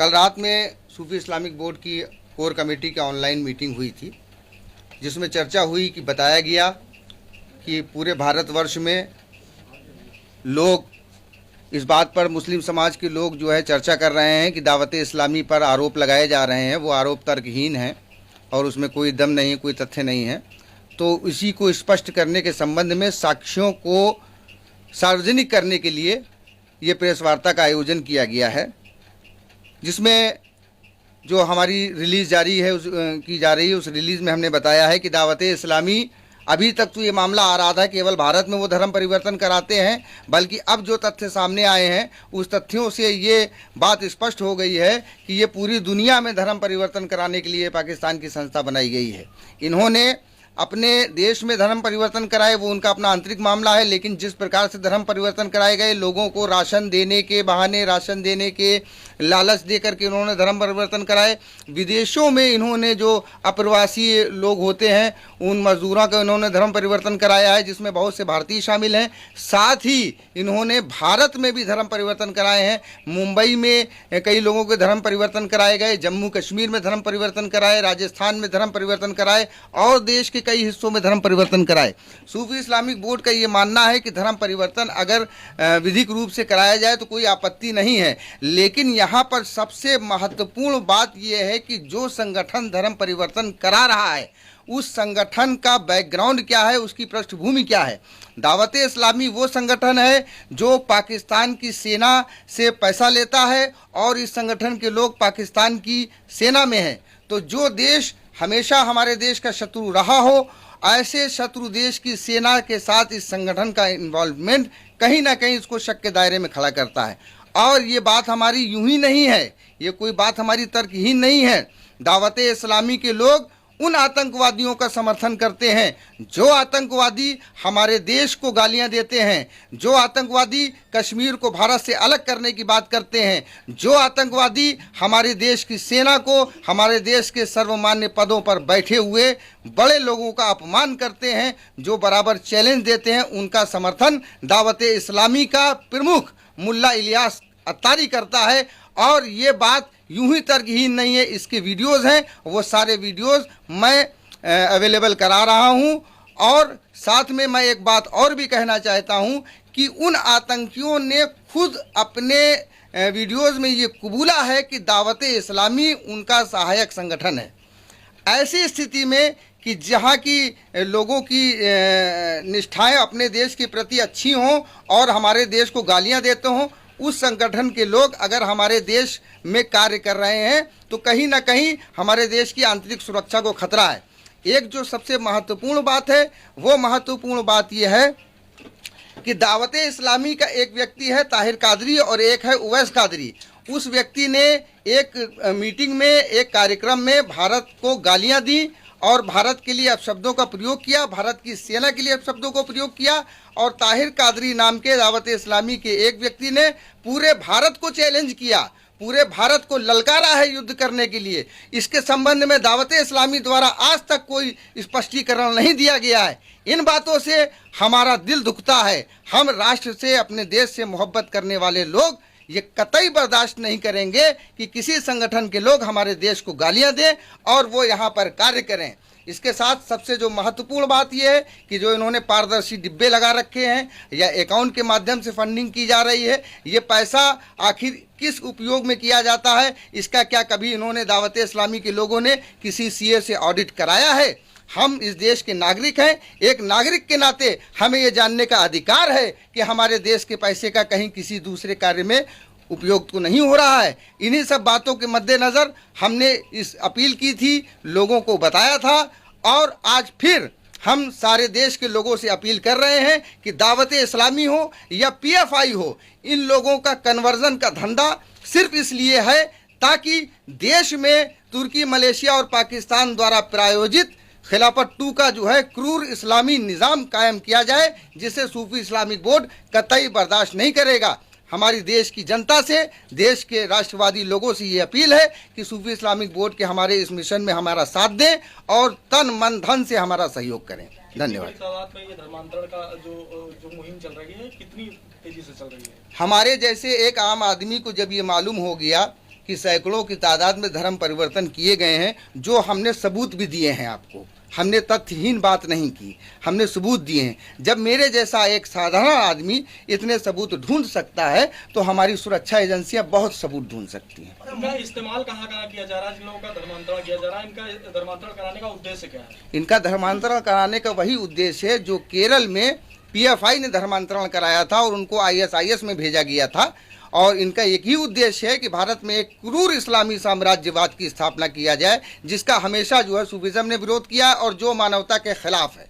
कल रात में सूफी इस्लामिक बोर्ड की कोर कमेटी की ऑनलाइन मीटिंग हुई थी, जिसमें चर्चा हुई कि बताया गया कि पूरे भारतवर्ष में लोग इस बात पर, मुस्लिम समाज के लोग जो है चर्चा कर रहे हैं कि दावत इस्लामी पर आरोप लगाए जा रहे हैं, वो आरोप तर्कहीन हैं और उसमें कोई दम नहीं, कोई तथ्य नहीं है। तो इसी को स्पष्ट करने के संबंध में साक्ष्यों को सार्वजनिक करने के लिए ये प्रेस वार्ता का आयोजन किया गया है, जिसमें जो हमारी रिलीज़ जारी है की जा रही है, उस रिलीज़ में हमने बताया है कि दावत इस्लामी अभी तक तो ये मामला आ रहा था केवल भारत में वो धर्म परिवर्तन कराते हैं, बल्कि अब जो तथ्य सामने आए हैं उस तथ्यों से ये बात स्पष्ट हो गई है कि ये पूरी दुनिया में धर्म परिवर्तन कराने के लिए पाकिस्तान की संस्था बनाई गई है। इन्होंने अपने देश में धर्म परिवर्तन कराए, वो उनका अपना आंतरिक मामला है, लेकिन जिस प्रकार से धर्म परिवर्तन कराए गए, लोगों को राशन देने के बहाने, राशन देने के लालच दे करके इन्होंने धर्म परिवर्तन कराए। विदेशों में इन्होंने जो अप्रवासी लोग होते हैं उन मजदूरों का इन्होंने धर्म परिवर्तन कराया है, जिसमें बहुत से भारतीय शामिल हैं। साथ ही इन्होंने भारत में भी धर्म परिवर्तन कराए हैं। मुंबई में कई लोगों के धर्म परिवर्तन कराए गए, जम्मू कश्मीर में धर्म परिवर्तन कराए, राजस्थान में धर्म परिवर्तन कराए और देश के कई हिस्सों में धर्म परिवर्तन कराए। सूफी इस्लामिक बोर्ड का ये मानना है कि धर्म परिवर्तन अगर विधिक रूप से कराया जाए तो कोई आपत्ति नहीं है, लेकिन यहाँ पर सबसे महत्वपूर्ण बात यह है कि जो संगठन धर्म परिवर्तन करा रहा है उस संगठन का बैकग्राउंड क्या है, उसकी पृष्ठभूमि क्या है। दावत इस्लामी वो संगठन है जो पाकिस्तान की सेना से पैसा लेता है और इस संगठन के लोग पाकिस्तान की सेना में हैं। तो जो देश हमेशा हमारे देश का शत्रु रहा हो, ऐसे शत्रु देश की सेना के साथ इस संगठन का इन्वॉल्वमेंट कहीं ना कहीं इसको शक के दायरे में खड़ा करता है। और ये बात हमारी यूं ही नहीं है, ये कोई बात हमारी तर्कहीन नहीं है। दावत इस्लामी के लोग उन आतंकवादियों का समर्थन करते हैं जो आतंकवादी हमारे देश को गालियां देते हैं, जो आतंकवादी कश्मीर को भारत से अलग करने की बात करते हैं, जो आतंकवादी हमारे देश की सेना को, हमारे देश के सर्वमान्य पदों पर बैठे हुए बड़े लोगों का अपमान करते हैं, जो बराबर चैलेंज देते हैं, उनका समर्थन दावत इस्लामी का प्रमुख मुल्ला इलियास अत्तारी करता है। और ये बात यूं ही तर्कहीन नहीं है, इसके वीडियोज़ हैं, वो सारे वीडियोज़ मैं अवेलेबल करा रहा हूं। और साथ में मैं एक बात और भी कहना चाहता हूं कि उन आतंकियों ने खुद अपने वीडियोज़ में ये कबूला है कि दावत इस्लामी उनका सहायक संगठन है। ऐसी स्थिति में कि जहाँ की लोगों की निष्ठाएं अपने देश के प्रति अच्छी हों और हमारे देश को गालियाँ देते हों, उस संगठन के लोग अगर हमारे देश में कार्य कर रहे हैं तो कहीं ना कहीं हमारे देश की आंतरिक सुरक्षा को खतरा है। एक जो सबसे महत्वपूर्ण बात है, वो महत्वपूर्ण बात यह है कि दावत इस्लामी का एक व्यक्ति है ताहिर कादरी और एक है उवैस कादरी। उस व्यक्ति ने एक मीटिंग में, एक कार्यक्रम में भारत को गालियां दी और भारत के लिए अपशब्दों का प्रयोग किया, भारत की सेना के लिए अपशब्दों को प्रयोग किया। और ताहिर कादरी नाम के दावत इस्लामी के एक व्यक्ति ने पूरे भारत को चैलेंज किया, पूरे भारत को ललकारा है युद्ध करने के लिए। इसके संबंध में दावत इस्लामी द्वारा आज तक कोई स्पष्टीकरण नहीं दिया गया है। इन बातों से हमारा दिल दुखता है। हम राष्ट्र से, अपने देश से मोहब्बत करने वाले लोग ये कतई बर्दाश्त नहीं करेंगे कि किसी संगठन के लोग हमारे देश को गालियां दें और वो यहाँ पर कार्य करें। इसके साथ सबसे जो महत्वपूर्ण बात यह है कि जो इन्होंने पारदर्शी डिब्बे लगा रखे हैं या अकाउंट के माध्यम से फंडिंग की जा रही है, ये पैसा आखिर किस उपयोग में किया जाता है, इसका क्या कभी इन्होंने दावत इस्लामी के लोगों ने किसी सीए से ऑडिट कराया है? हम इस देश के नागरिक हैं, एक नागरिक के नाते हमें ये जानने का अधिकार है कि हमारे देश के पैसे का कहीं किसी दूसरे कार्य में उपयोग तो नहीं हो रहा है। इन्हीं सब बातों के मद्देनज़र हमने इस अपील की थी, लोगों को बताया था और आज फिर हम सारे देश के लोगों से अपील कर रहे हैं कि दावत इस्लामी हो या पीएफआई हो, इन लोगों का कन्वर्जन का धंधा सिर्फ इसलिए है ताकि देश में तुर्की, मलेशिया और पाकिस्तान द्वारा प्रायोजित खिलाफत 2 का जो है क्रूर इस्लामी निज़ाम कायम किया जाए, जिसे सूफी इस्लामिक बोर्ड कतई बर्दाश्त नहीं करेगा। हमारी देश की जनता से, देश के राष्ट्रवादी लोगों से ये अपील है कि सूफी इस्लामिक बोर्ड के हमारे इस मिशन में हमारा साथ दें और तन मन धन से हमारा सहयोग करें। धन्यवाद। तादाद में ये धर्मांतरण का जो मुहिम चल रही है कितनी तेजी से चल रही है? हमारे जैसे एक आम आदमी को जब ये मालूम हो गया कि सैकड़ों की तादाद में धर्म परिवर्तन किए गए हैं, जो हमने सबूत भी दिए हैं आपको। हमने तथ्यहीन बात नहीं की, हमने सबूत दिए हैं। जब मेरे जैसा एक साधारण आदमी इतने सबूत ढूंढ सकता है तो हमारी सुरक्षा एजेंसियां बहुत सबूत ढूंढ सकती हैं। इनका इस्तेमाल कहाँ कहाँ किया जा रहा है? जिन लोगों का धर्मांतरण किया जा रहा है, इनका धर्मांतरण कराने का उद्देश्य क्या है? इनका धर्मांतरण कराने का वही उद्देश्य है जो केरल में पीएफआई ने धर्मांतरण कराया था और उनको आईएसआईएस में भेजा गया था। और इनका एक ही उद्देश्य है कि भारत में एक क्रूर इस्लामी साम्राज्यवाद की स्थापना किया जाए, जिसका हमेशा जो है सूफीज़म ने विरोध किया और जो मानवता के खिलाफ है।